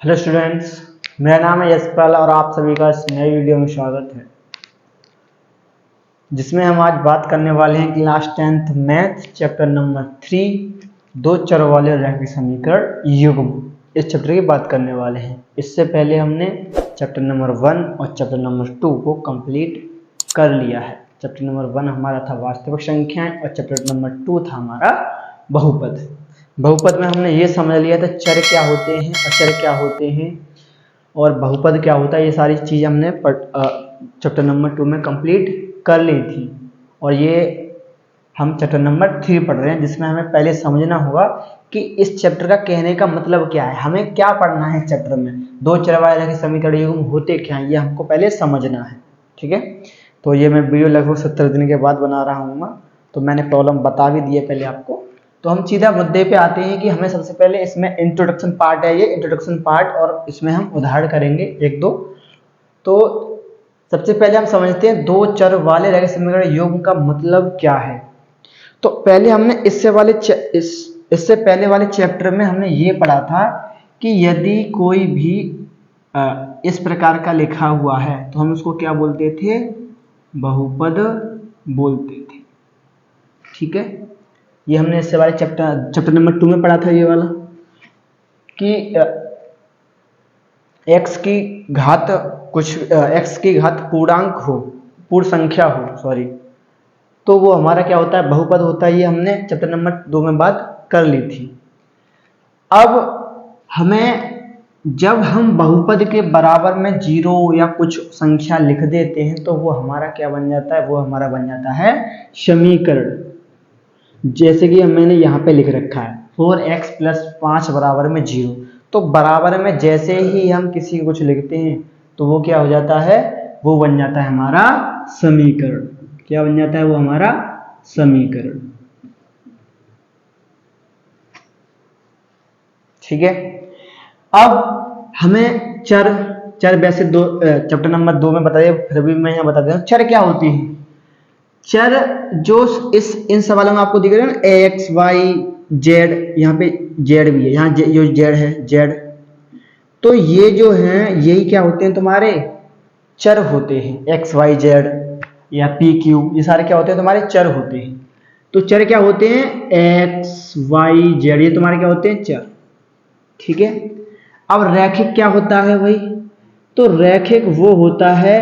Hello students, मेरा नाम है यशपाल और आप सभी का इस नए वीडियो में स्वागत है, जिसमें हम आज बात करने वाले हैं class 10th math chapter number 3 दो चर वाले रैखिक समीकरण युग्म। इस चैप्टर की बात करने वाले हैं। इससे पहले हमने चैप्टर नंबर 1 और चैप्टर नंबर 2 को कंप्लीट कर लिया है। चैप्टर नंबर 1 हमारा था वास्तविक संख्याएं और चैप्टर नंबर 2 था हमारा बहुपद। बहुपद में हमने ये समझ लिया था चर क्या होते हैं, अचर क्या होते हैं और बहुपद क्या होता है। ये सारी चीज़ हमने चैप्टर नंबर 2 में कंप्लीट कर ली थी और ये हम चैप्टर नंबर 3 पढ़ रहे हैं, जिसमें हमें पहले समझना होगा कि इस चैप्टर का कहने का मतलब क्या है, हमें क्या पढ़ना है चैप्टर में, दो चर वाले रैखिक समीकरण युग्म होते क्या हैं, ये हमको पहले समझना है। ठीक है, तो ये मैं वीडियो लगभग 70 दिन के बाद बना रहा हूँ, तो मैंने प्रॉब्लम बता भी दिए पहले आपको। तो हम सीधा मुद्दे पे आते हैं कि हमें सबसे पहले इसमें इंट्रोडक्शन पार्ट है, ये इंट्रोडक्शन पार्ट, और इसमें हम उदाहरण करेंगे एक दो। तो सबसे पहले हम समझते हैं दो चर वाले रैखिक समीकरण युग्म का मतलब क्या है। तो पहले हमने इससे पहले वाले चैप्टर में हमने ये पढ़ा था कि यदि कोई भी इस प्रकार का लिखा हुआ है तो हम उसको क्या बोलते थे, बहुपद बोलते थे। ठीक है, ये हमने इससे वाले चैप्टर नंबर 2 में पढ़ा था, ये वाला कि x की घात x की घात पूर्णांक हो, पूर्ण संख्या हो, सॉरी, तो वो हमारा क्या होता है, बहुपद होता है। ये हमने चैप्टर नंबर 2 में बात कर ली थी। अब हमें जब हम बहुपद के बराबर में 0 या कुछ संख्या लिख देते हैं तो वो हमारा क्या बन जाता है, वो हमारा बन जाता है समीकरण। जैसे कि मैंने यहाँ पे लिख रखा है 4x + 5 बराबर में 0। तो बराबर में जैसे ही हम किसी कुछ लिखते हैं तो वो क्या हो जाता है, वो बन जाता है हमारा समीकरण। क्या बन जाता है, वो हमारा समीकरण। ठीक है, अब हमें चर वैसे दो चैप्टर नंबर 2 में बताइए, फिर भी मैं यहाँ बता देता हूँ चर क्या होती है। चर जो इन सवालों में आपको दिख रहे हैं ना, एक्स वाई जेड, यहाँ पे जेड भी है, यहाँ जो जेड है जेड, तो ये जो हैं यही क्या होते हैं, तुम्हारे चर होते हैं। एक्स वाई जेड या पी क्यू, ये सारे क्या होते हैं, तुम्हारे चर होते हैं। तो चर क्या होते हैं, एक्स वाई जेड, ये तुम्हारे क्या होते हैं, चर। ठीक है, अब रैखिक क्या होता है भाई, तो रैखिक वो होता है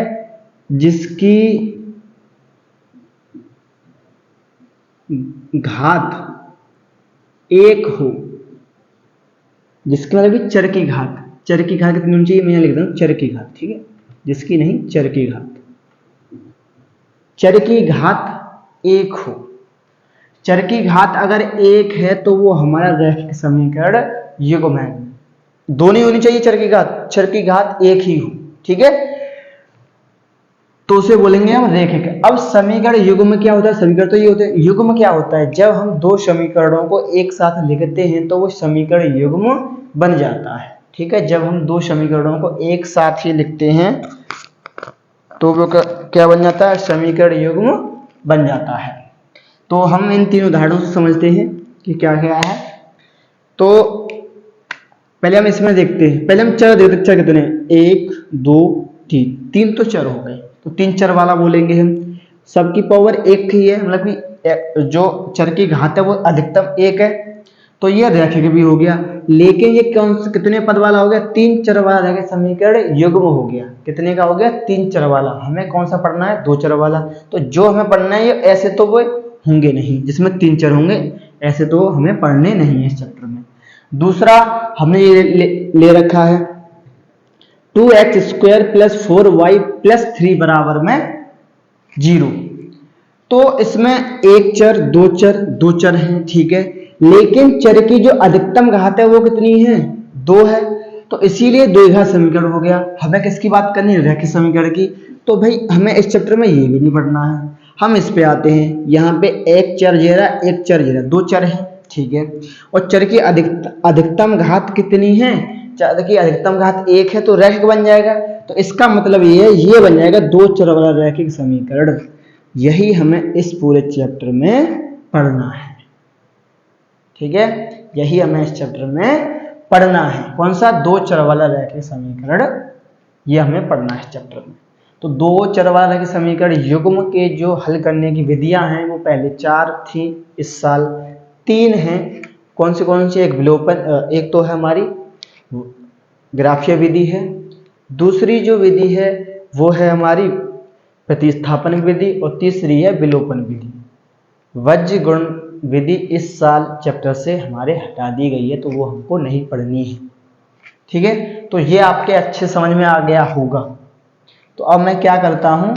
जिसकी घात एक हो, जिसके मतलब कि चर की घात कितनी होनी चाहिए, मैं यहाँ लिख दूँ चर की घात। ठीक है, जिसकी नहीं, चर की घात, चर की घात एक हो। चर की घात अगर एक है तो वो हमारा रैखिक समीकरण युग्म है। दो नहीं होनी चाहिए चर की घात एक ही हो। ठीक है, तो उसे बोलेंगे हम रैखिक। अब समीकरण युग्म क्या होता है, समीकरण तो ये होते हैं, युग्म क्या होता है, जब हम दो समीकरणों को एक साथ लिखते हैं तो वो समीकरण युग्म बन जाता है। ठीक है, जब हम दो समीकरणों को एक साथ ही लिखते हैं तो वो क्या बन जाता है, समीकरण युग्म बन जाता है। तो हम इन तीन उदाहरणों से समझते हैं कि क्या क्या है। तो पहले हम इसमें देखते हैं, पहले हम चर देखते हैं। चर कितने, 1 2 3, तीन तो चर हो गए, तो तीन चर वाला बोलेंगे हम। सबकी पावर एक ही है, मतलब कि जो चर की घात है वो अधिकतम एक है, तो ये रैखिक भी हो गया। लेकिन ये कौन से कितने पद वाला हो गया, तीन चर वाला रैखिक समीकरण युग्म हो गया। कितने का हो गया, तीन चर वाला। हमें कौन सा पढ़ना है, दो चर वाला। तो जो हमें पढ़ना है, ये ऐसे तो वो होंगे नहीं जिसमें तीन चर होंगे, ऐसे तो हमें पढ़ने नहीं है इस चैप्टर में। दूसरा हमने ये ले रखा है 2x² + 4y + 3 बराबर में 0। तो इसमें एक चर, दो चर हैं। ठीक है, लेकिन चर की जो अधिकतम घात है वो कितनी है, 2 है। तो इसीलिए द्विघात समीकरण हो गया। हमें किसकी बात करनी है, रैखिक समीकरण की। तो भाई हमें इस चैप्टर में ये भी नहीं पढ़ना है। हम इस पे आते हैं, यहाँ पे एक चर जेरा, एक चर जेरा, दो चर है। ठीक है, और चर की अधिकतम घात कितनी है, चर की अधिकतम घात एक है, तो रैखिक बन जाएगा। तो इसका मतलब ये बन जाएगा दो चर वाला रैखिक समीकरण। यही हमें इस पूरे चैप्टर में पढ़ना है। ठीक है, यही हमें इस चैप्टर में पढ़ना है। कौन सा? दो चर वाला रैखिक समीकरण, ये हमें पढ़ना है चैप्टर में। तो दो चर वाला रैखिक समीकरण युग्म के जो हल करने की विधियां हैं वो पहले 4 थी, इस साल 3 हैं। कौन सी? एक विलोपन, एक तो है हमारी ग्राफीय विधि है, दूसरी जो विधि है वो है हमारी प्रतिस्थापन विधि, और तीसरी है विलोपन विधि। वज्र गुण विधि इस साल चैप्टर से हमारे हटा दी गई है, तो वो हमको नहीं पढ़नी है। ठीक है, तो ये आपके अच्छे समझ में आ गया होगा। तो अब मैं क्या करता हूं,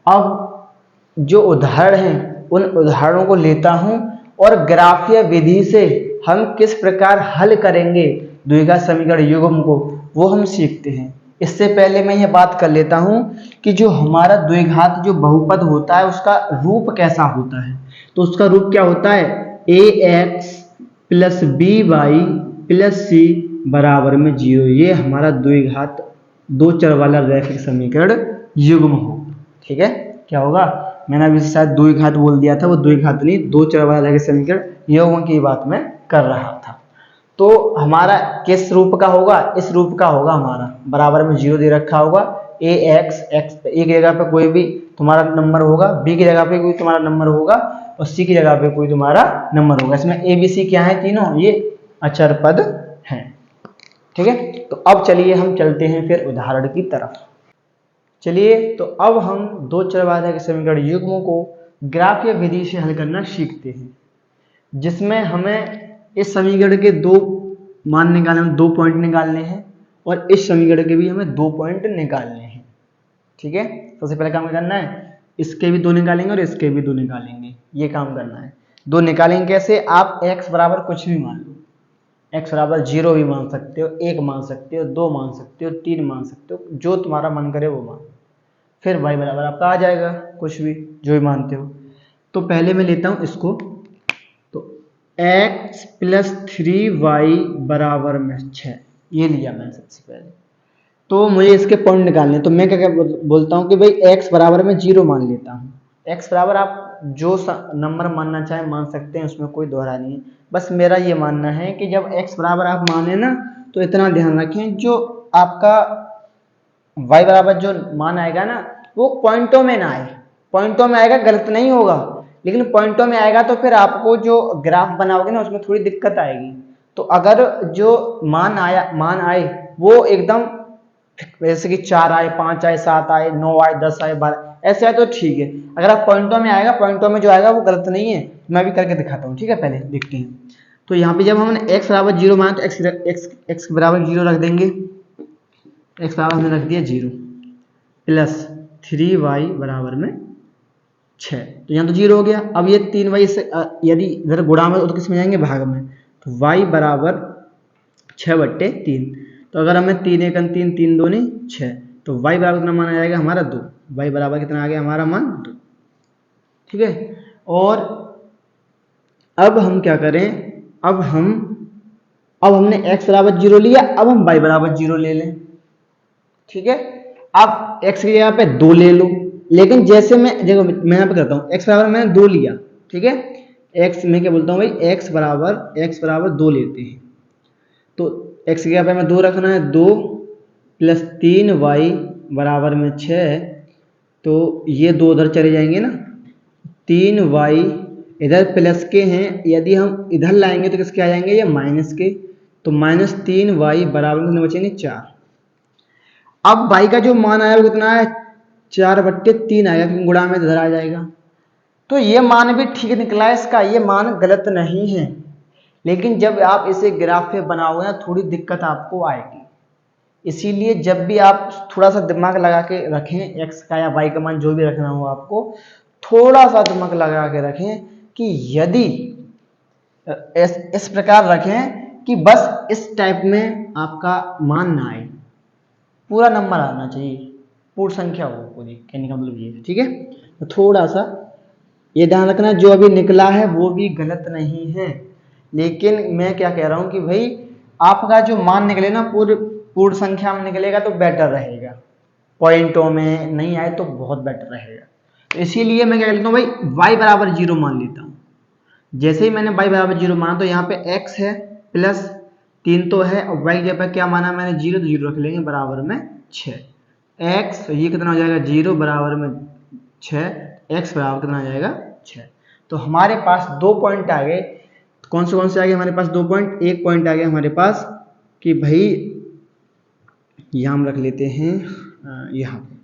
अब जो उदाहरण हैं उन उदाहरणों को लेता हूं और ग्राफीय विधि से हम किस प्रकार हल करेंगे द्विघात समीकरण युग्म को, वो हम सीखते हैं। इससे पहले मैं ये बात कर लेता हूं कि जो हमारा द्विघात जो बहुपद होता है उसका रूप कैसा होता है। तो उसका रूप क्या होता है? ax plus B Y plus C बराबर में 0। ये हमारा द्विघात दो चर वाला रैखिक समीकरण युग्म हो। ठीक है, क्या होगा? मैंने अभी शायद द्विघात बोल दिया था, वो द्विघात नहीं, दो चर वाला रैखिक समीकरण युग्म की बात मैं कर रहा था। तो हमारा किस रूप का होगा? इस रूप का होगा हमारा, बराबर में 0 दे रखा होगा। ax, x एक जगह पे कोई भी तुम्हारा नंबर होगा, b की जगह पे कोई तुम्हारा नंबर होगा, और c की जगह पे कोई तुम्हारा नंबर होगा। इसमें a b c क्या है? तीनों ये अचर पद हैं। ठीक है, तो अब चलिए हम चलते हैं फिर उदाहरण की तरफ। चलिए, तो अब हम दो चर वाला रैखिक समीकरण युग्मों को ग्राफीय विधि से हल करना सीखते हैं, जिसमें हमें इस समीकरण के दो मान निकालने हैं, 2 पॉइंट निकालने हैं, और इस समीकरण के भी हमें 2 पॉइंट निकालने हैं। ठीक है, सबसे पहले काम करना है, इसके भी 2 निकालेंगे और इसके भी 2 निकालेंगे। ये काम करना है। 2 निकालेंगे कैसे? आप x बराबर कुछ भी मान लो, x बराबर 0 भी मान सकते हो, 1 मान सकते हो, 2 मान सकते हो, 3 मान सकते हो, जो तुम्हारा मन करे वो मान। फिर y बराबर आपका आ जाएगा कुछ भी, जो भी मानते हो। तो पहले मैं लेता हूं इसको, तो x प्लस 3y बराबर में 6, ये लिया मैंने सबसे पहले। तो मुझे इसके पॉइंट निकालने, तो मैं क्या बोलता हूँ कि भाई x बराबर में 0 मान लेता हूँ। x बराबर आप जो नंबर मानना चाहे मान सकते हैं, उसमें कोई दोहरा नहीं है। बस मेरा ये मानना है कि जब x बराबर आप माने ना, तो इतना ध्यान रखें जो आपका y बराबर जो मान आएगा ना, वो पॉइंटों में ना आए। पॉइंटों में आएगा गलत नहीं होगा, लेकिन पॉइंटों में आएगा तो फिर आपको जो ग्राफ बनाओगे ना उसमें थोड़ी दिक्कत आएगी। तो अगर जो मान आए वो एकदम जैसे कि 4 आए, 5 आए, 7 आए, 9 आए, 10 आए, 12 ऐसे आए तो ठीक है। अगर आप पॉइंटों में आएगा, पॉइंटों में जो आएगा वो गलत नहीं है। मैं भी करके दिखाता हूँ। ठीक है, पहले देखते हैं। तो यहाँ पे जब हमने x बराबर 0 माना तो x बराबर 0 रख देंगे। x बराबर हमने रख दिया 0 प्लस 3y बराबर में 6। तो यहाँ तो 0 हो गया। अब ये 3y से यदि इधर गुणा में तो किस में जाएंगे? भाग में। तो y बराबर 6/3। तो अगर हमें 3 1 3 3 2 6, तो y बराबर कितना माना जाएगा हमारा? 2। y बराबर कितना आ गया हमारा मान? 2। ठीक है, और अब हम क्या करें? अब हमने x बराबर 0 लिया, अब हम y बराबर 0 ले लें। ठीक है, अब x की जगह पे 2 ले लो, लेकिन जैसे मैं यहाँ पे करता हूँ, x बराबर मैंने 2 लिया। ठीक है, x मैं क्या बोलता हूँ भाई, x बराबर 2 लेते हैं। तो x की जगह पे हमें 2 रखना है, 2 प्लस 3y बराबर में 6। तो ये 2 उधर चले जाएंगे ना, 3y इधर प्लस के हैं, यदि हम इधर लाएंगे तो किसके आ जाएंगे? ये माइनस के। तो माइनस 3y बराबर में बचेंगे 4। अब y का जो मान आया वो कितना है? 4/3 आएगा, क्योंकि गुणा में इधर आ जाएगा। तो ये मान भी ठीक निकला है इसका, ये मान गलत नहीं है। लेकिन जब आप इसे ग्राफ पे बनाओगे ना, थोड़ी दिक्कत आपको आएगी। इसीलिए जब भी आप थोड़ा सा दिमाग लगा के रखें, x का या y का मान जो भी रखना हो आपको, थोड़ा सा दिमाग लगा के रखें कि यदि इस प्रकार रखें कि बस इस टाइप में आपका मान ना आए, पूरा नंबर आना चाहिए, पूर्ण संख्या हो पूरी, कहने का मतलब ये है। ठीक है, तो थोड़ा सा ये ध्यान रखना, जो अभी निकला है वो भी गलत नहीं है। लेकिन मैं क्या कह रहा हूं कि भाई आपका जो मान निकले ना पूर्ण संख्या में निकलेगा तो बेटर रहेगा, पॉइंटों में नहीं आए तो बहुत बेटर रहेगा। तो इसीलिए मैं क्या कहता हूँ भाई, y बराबर 0 मान लेता हूँ। जैसे ही मैंने y बराबर 0 माना तो यहाँ पे x है प्लस 3 तो है, और y की जगह क्या माना मैंने 0, तो 0 रख लेंगे, बराबर में 6 x, ये कितना हो जाएगा 0 बराबर में 6, x बराबर कितना आ जाएगा 6। तो हमारे पास 2 पॉइंट आ गए। कौन से आ गए हमारे पास 2 पॉइंट? एक पॉइंट आ गया हमारे पास कि भाई यहाँ हम रख लेते हैं यहाँ पे,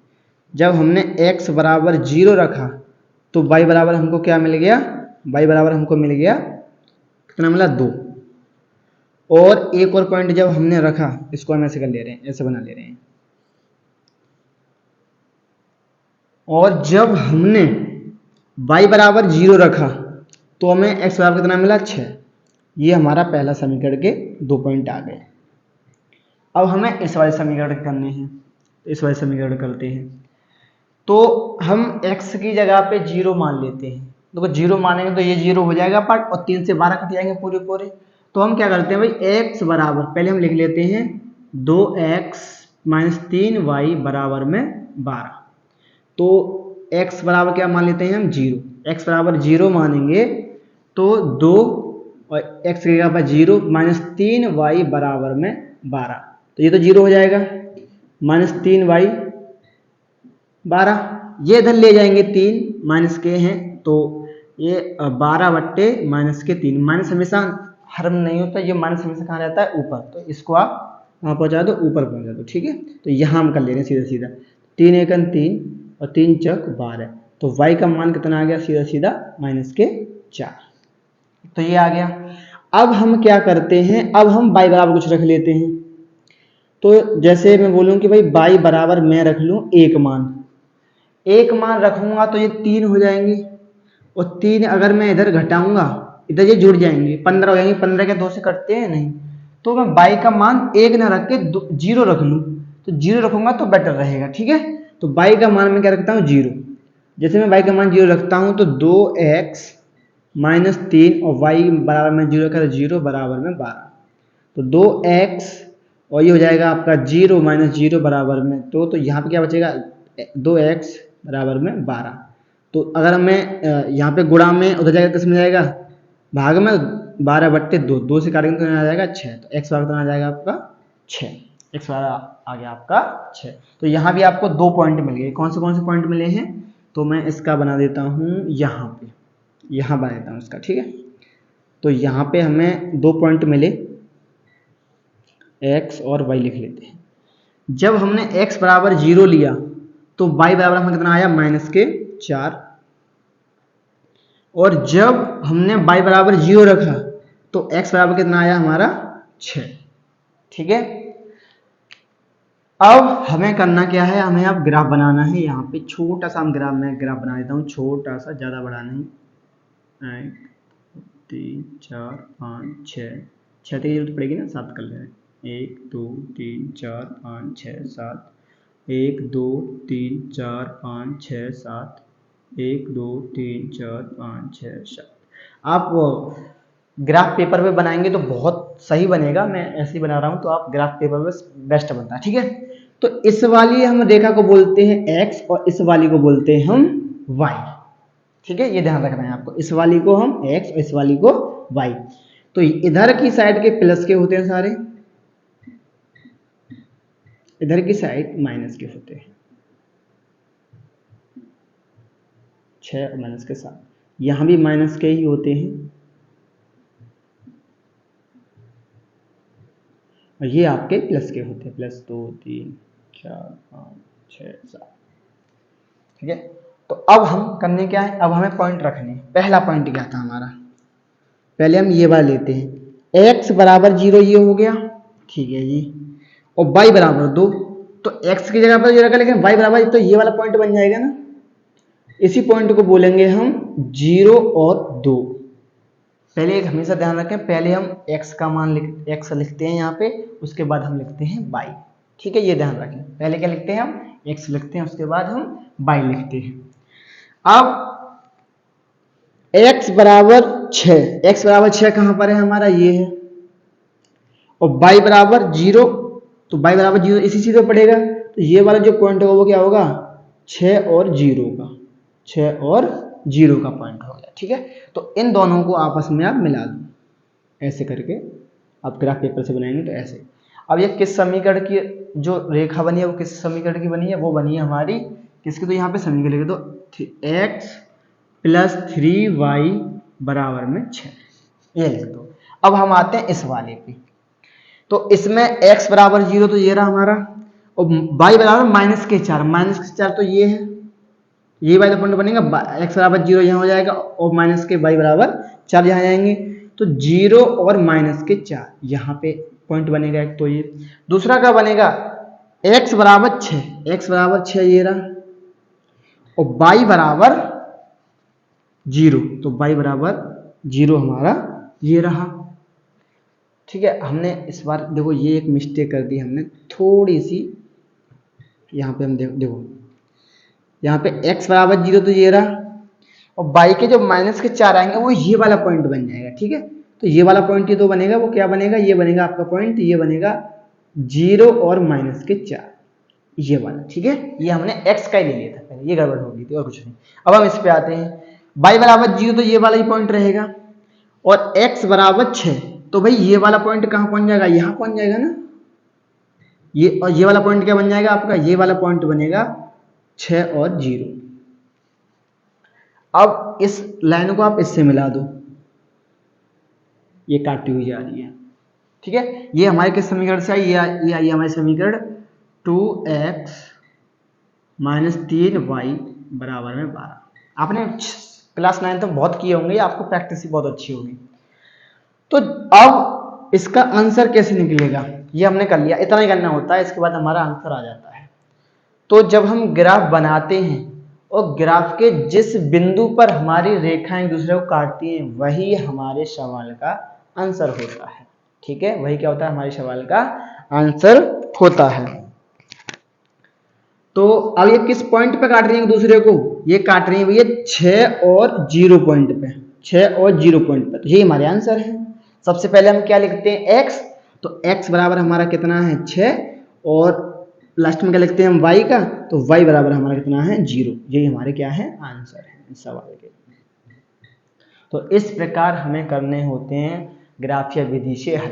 जब हमने x बराबर 0 रखा तो y बराबर हमको क्या मिल गया? y बराबर हमको मिल गया कितना मिला? 2। और एक और पॉइंट जब हमने रखा, इसको हम ऐसे कर ले रहे हैं, ऐसे बना ले रहे हैं, और जब हमने y बराबर 0 रखा तो हमें x बराबर कितना मिला? 6। ये हमारा पहला समीकरण के 2 पॉइंट आ गए। अब हमें इस वाले समीकरण करने हैं, इस वाले समीकरण करते हैं। तो हम x की जगह पे 0 मान लेते हैं। देखो 0 मानेंगे तो ये 0 हो जाएगा पार्ट, और 3 से 12 कट जाएंगे पूरे पूरे। तो हम क्या करते हैं भाई, x बराबर पहले हम लिख लेते हैं 2x माइनस 3y बराबर में 12। तो x बराबर क्या मान लेते हैं हम? 0। x बराबर 0 मानेंगे तो 2 और x की जगह पर 0 माइनस 3y बराबर में 12। तो ये तो 0 हो जाएगा, माइनस 3y 12, ये इधर ले जाएंगे 3 माइनस के हैं, तो ये 12 बट्टे माइनस के 3। माइनस हमेशा हर में नहीं होता, ये माइनस हमेशा कहाँ रहता है? ऊपर। तो इसको आप वहाँ पहुँचा दो, ऊपर पहुँचा दो, ठीक है। तो यहाँ हम कर ले रहे हैं सीधा सीधा, 3 एकन 3 और 3 चौक 12। तो y का मान कितना आ गया? सीधा सीधा माइनस के 4। तो ये आ गया। अब हम क्या करते हैं, अब हम y बराबर कुछ रख लेते हैं। तो जैसे मैं बोलूँ कि भाई y बराबर मैं रख लूँ एक मान रखूंगा तो ये 3 हो जाएंगे, और 3 अगर मैं इधर घटाऊंगा, इधर ये जुड़ जाएंगे, 15 हो जाएंगे। 15 के 2 से कटते हैं नहीं, तो मैं y का मान 1 ना रख के 0 रख लूँ, तो 0 रखूंगा तो बेटर रहेगा, ठीक है। तो y का मान मैं क्या रखता हूँ? 0। जैसे मैं y का मान 0 रखता हूँ तो 2x माइनस 3 और y बराबर में 0 का 0 बराबर में 12। तो 2x और ये हो जाएगा आपका 0 माइनस 0 बराबर में तो यहाँ पे क्या बचेगा? 2x बराबर में 12। तो अगर मैं यहाँ पे गुणा में, उधर जाएगा किस में जाएगा? भाग में, 12 बट्टे 2, 2 से काटेंगे तो आ जाएगा 6। तो x बराबर कितना आ जाएगा आपका? 6। x बराबर आ गया आपका 6। तो यहाँ भी आपको 2 पॉइंट मिल गए। कौन से पॉइंट मिले हैं? तो मैं इसका बना देता हूँ यहाँ पे, यहाँ बना देता हूँ इसका, ठीक है। तो यहाँ पे हमें 2 पॉइंट मिले, x और y लिख लेते हैं। जब हमने x बराबर 0 लिया तो y बराबर हमें कितना आया? माइनस के 4। और जब हमने y बराबर 0 रखा तो x बराबर कितना आया हमारा? 6, ठीक है। अब हमें करना क्या है? हमें अब ग्राफ बनाना है। यहाँ पे छोटा सा हम ग्राफ बना देता हूँ, छोटा सा, ज़्यादा बड़ा नहीं। 1 3 4 5 6 6 की जरूरत पड़ेगी ना, 7 कर ले रहे हैं। 1 2 3 4 5 6 7, 1 2 3 4 5 6 7, 1 2 3 4 5 6 7। आप ग्राफ पेपर पे बनाएंगे तो बहुत सही बनेगा, मैं ऐसे ही बना रहा हूँ, तो आप ग्राफ पेपर पे बेस्ट बनता है, ठीक है। तो इस वाली हम रेखा को बोलते हैं x और इस वाली को बोलते हैं हम y, ठीक है। ये ध्यान रखना है आपको, इस वाली को हम x और इस वाली को y। तो इधर की साइड के प्लस के होते हैं सारे, इधर की साइड माइनस के होते हैं, 6 और माइनस के 7। यहां भी माइनस के ही होते हैं, और ये आपके प्लस के होते हैं, +2 3 4 5 6 7, ठीक है। तो अब हम करने क्या है? अब हमें पॉइंट रखने हैं। पहला पॉइंट क्या था हमारा? पहले हम ये वाला लेते हैं, x बराबर 0 ये हो गया, ठीक है जी, और y बराबर 2। तो x की जगह पर 0 रखा, लेकिन y बराबर, तो ये वाला पॉइंट बन जाएगा ना। इसी पॉइंट को बोलेंगे हम 0 और 2। पहले एक हमेशा ध्यान रखें, पहले हम x का मान x लिखते हैं यहाँ पे, उसके बाद हम लिखते हैं y, ठीक है। ये ध्यान रखें, पहले क्या लिखते हैं हम? x लिखते हैं, उसके बाद हम y लिखते हैं। अब x बराबर 6, x बराबर 6 कहाँ पर है हमारा? ये है। और y बराबर 0, तो y बराबर 0 इसी चीज में पड़ेगा, तो ये वाला जो पॉइंट होगा वो क्या होगा? 6 और 0 का, 6 और 0 का पॉइंट हो गया, ठीक है। तो इन दोनों को आपस में आप मिला दो ऐसे करके, आप ग्राफ पेपर से बनाएंगे तो ऐसे। अब ये किस समीकरण की जो रेखा बनी है वो किस समीकरण की बनी है, वो बनी है हमारी किसकी, तो यहाँ पे समीकरण लिख दो x + 3y = 6, ये लिख दो। अब हम आते हैं इस वाले पे, तो इसमें x = 0 तो ये रहा हमारा, और y = -4 तो ये है, ये वाला पॉइंट बनेगा, x = 0 यहाँ हो जाएगा और -y = 4 यहाँ जाएंगे, तो 0 और -4 यहाँ पे पॉइंट बनेगा एक, तो ये दूसरा क्या बनेगा, x = 6 ये रहा, और y = 0 तो y = 0 हमारा ये रहा। ठीक है, हमने इस बार देखो ये एक मिस्टेक कर दी हमने थोड़ी सी, यहाँ पे हम देखो यहाँ पे x = 0 तो ये रहा, और y के जो -4 आएंगे वो ये वाला पॉइंट बन जाएगा। ठीक है, तो ये वाला पॉइंट ये दो बनेगा, वो क्या बनेगा, ये बनेगा आपका पॉइंट, ये बनेगा 0 और -4 ये वाला। ठीक है, ये हमने x का ही ले लिया था पहले, ये गड़बड़ हो गई थी और कुछ नहीं। अब हम इस पे आते हैं, y = 0 तो ये वाला ही पॉइंट रहेगा, और x = 6 तो भाई ये वाला पॉइंट कहाँ पहुंच जाएगा, यहाँ पहुंच जाएगा ना, ये, और ये वाला पॉइंट क्या बन जाएगा आपका, ये वाला पॉइंट बनेगा 6 और 0। अब इस लाइन को आप इससे मिला दो, ये काटी हुई जा रही है। ठीक है, ये हमारे किस समीकरण से आई, ये आई हमारे समीकरण 2x - 3y = 12। आपने क्लास 9 तक बहुत किए होंगे, आपको प्रैक्टिस ही बहुत अच्छी होगी। तो अब इसका आंसर कैसे निकलेगा, ये हमने कर लिया, इतना ही करना होता है, इसके बाद हमारा आंसर आ जाता है। तो जब हम ग्राफ बनाते हैं और ग्राफ के जिस बिंदु पर हमारी रेखाएं एक दूसरे को काटती हैं वही हमारे सवाल का आंसर होता है। ठीक है, वही क्या होता है, हमारे सवाल का आंसर होता है। तो अब ये किस पॉइंट पे काट रही है एक दूसरे को, ये काट रही है भैया 6 और 0 पॉइंट पे, 6 और 0 पॉइंट पे, तो ये हमारे आंसर है। सबसे पहले हम क्या लिखते हैं, x, तो x बराबर हमारा कितना है 6, और लास्ट में क्या लिखते हैं हम y का, तो y बराबर हमारा कितना है 0, यही हमारे क्या है आंसर है इस सवाल के। तो इस प्रकार हमें करने होते हैं ग्राफीय विधि से हल।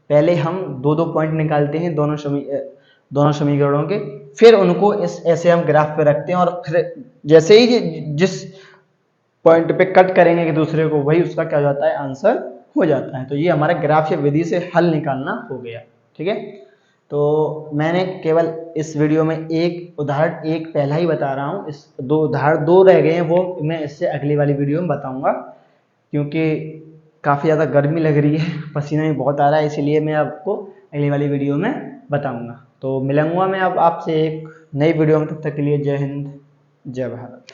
पहले हम दो पॉइंट निकालते हैं दोनों समीकरणों के, फिर उनको ऐसे हम ग्राफ पे रखते हैं, और फिर जैसे ही जिस पॉइंट पे कट करेंगे एक दूसरे को वही उसका क्या हो जाता है आंसर हो जाता है। तो ये हमारा ग्राफीय विधि से हल निकालना हो गया। ठीक है, तो मैंने केवल इस वीडियो में एक उदाहरण एक पहला ही बता रहा हूँ, इस दो उदाहरण दो रह गए हैं, वो मैं इससे अगली वाली वीडियो में बताऊंगा, क्योंकि काफ़ी ज़्यादा गर्मी लग रही है, पसीना भी बहुत आ रहा है, इसीलिए मैं आपको अगली वाली वीडियो में बताऊंगा। तो मिलूंगा मैं अब आपसे एक नई वीडियो में, तब तक के लिए जय हिंद जय भारत।